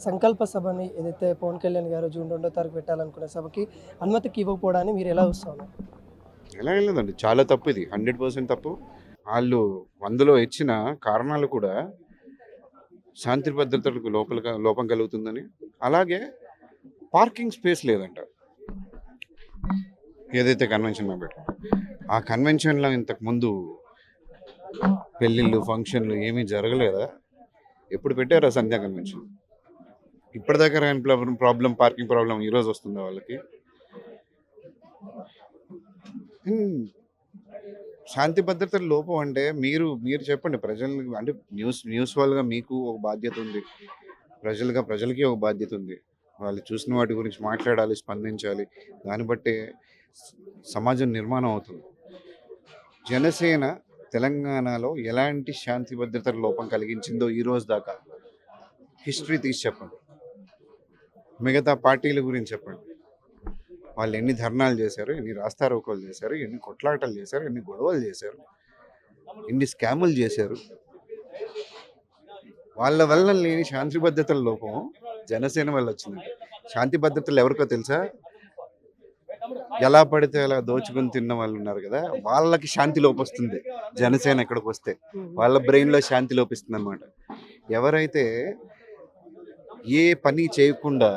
సంకల్ప సభని ఏదైతే పవన్ కళ్యాణ్ గారు జూన్ 2వ తారీఖు పెట్టాలనుకునే సభకి అనుమతికి ఇవ్వకపోవడాన్ని మీరు ఎలా చూస్తున్నారు? ఎలా వెళ్ళదండి, చాలా తప్పు, ఇది 100% తప్పు. వాళ్ళు అందులో ఇచ్చిన కారణాలు కూడా శాంతి భద్రతలకు లోపం కలుగుతుందని, అలాగే పార్కింగ్ స్పేస్ లేదంట ఏదైతే కన్వెన్షన్ పెట్టారు. ఆ కన్వెన్షన్లో ఇంతకుముందు పెళ్ళిళ్ళు ఫంక్షన్లు ఏమీ జరగలేదా? ఎప్పుడు పెట్టారా సంధ్యా కన్వెన్షన్? ఇప్పటిదాకా రాని ప్రాబ్లం, పార్కింగ్ ప్రాబ్లం ఈరోజు వస్తుందా వాళ్ళకి? శాంతి భద్రతల లోపం అంటే మీరు చెప్పండి ప్రజలు, అంటే న్యూస్ వాళ్ళగా మీకు ఒక బాధ్యత ఉంది, ప్రజలకి ఒక బాధ్యత ఉంది. వాళ్ళు చూసిన వాటి గురించి మాట్లాడాలి, స్పందించాలి. దాన్ని బట్టే సమాజం నిర్మాణం అవుతుంది. జనసేన తెలంగాణలో ఎలాంటి శాంతి భద్రతల లోపం కలిగించిందో ఈ రోజు దాకా హిస్టరీ తీసి చెప్పండి. మిగతా పార్టీల గురించి చెప్పండి. వాళ్ళు ఎన్ని ధర్నాలు చేశారు, ఎన్ని రాస్తారోకోలు చేశారు, ఎన్ని కొట్లాటలు చేశారు, ఎన్ని గొడవలు చేశారు, ఎన్ని స్కాములు చేశారు. వాళ్ళ వల్ల లేని శాంతి భద్రతల లోపం జనసేన వల్ల వచ్చింది. శాంతి భద్రతలు ఎవరికో తెలుసా? ఎలా పడితే అలా దోచుకుని తిన్న వాళ్ళు ఉన్నారు కదా, వాళ్ళకి శాంతి లోపిస్తుంది జనసేన ఎక్కడికి వస్తే. వాళ్ళ బ్రెయిన్లో శాంతి లోపిస్తుంది అనమాట. ఎవరైతే ఏ పని చేయకుండా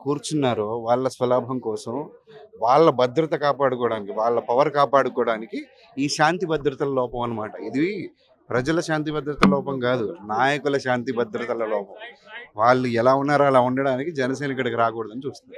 కూర్చున్నారో వాళ్ళ స్వలాభం కోసం, వాళ్ళ భద్రత కాపాడుకోవడానికి, వాళ్ళ పవర్ కాపాడుకోవడానికి ఈ శాంతి భద్రతల లోపం అనమాట. ఇది ప్రజల శాంతి భద్రతల లోపం కాదు, నాయకుల శాంతి భద్రతల లోపం. వాళ్ళు ఎలా ఉన్నారో అలా ఉండడానికి జనసేన ఇక్కడికి రాకూడదని చూస్తుంది.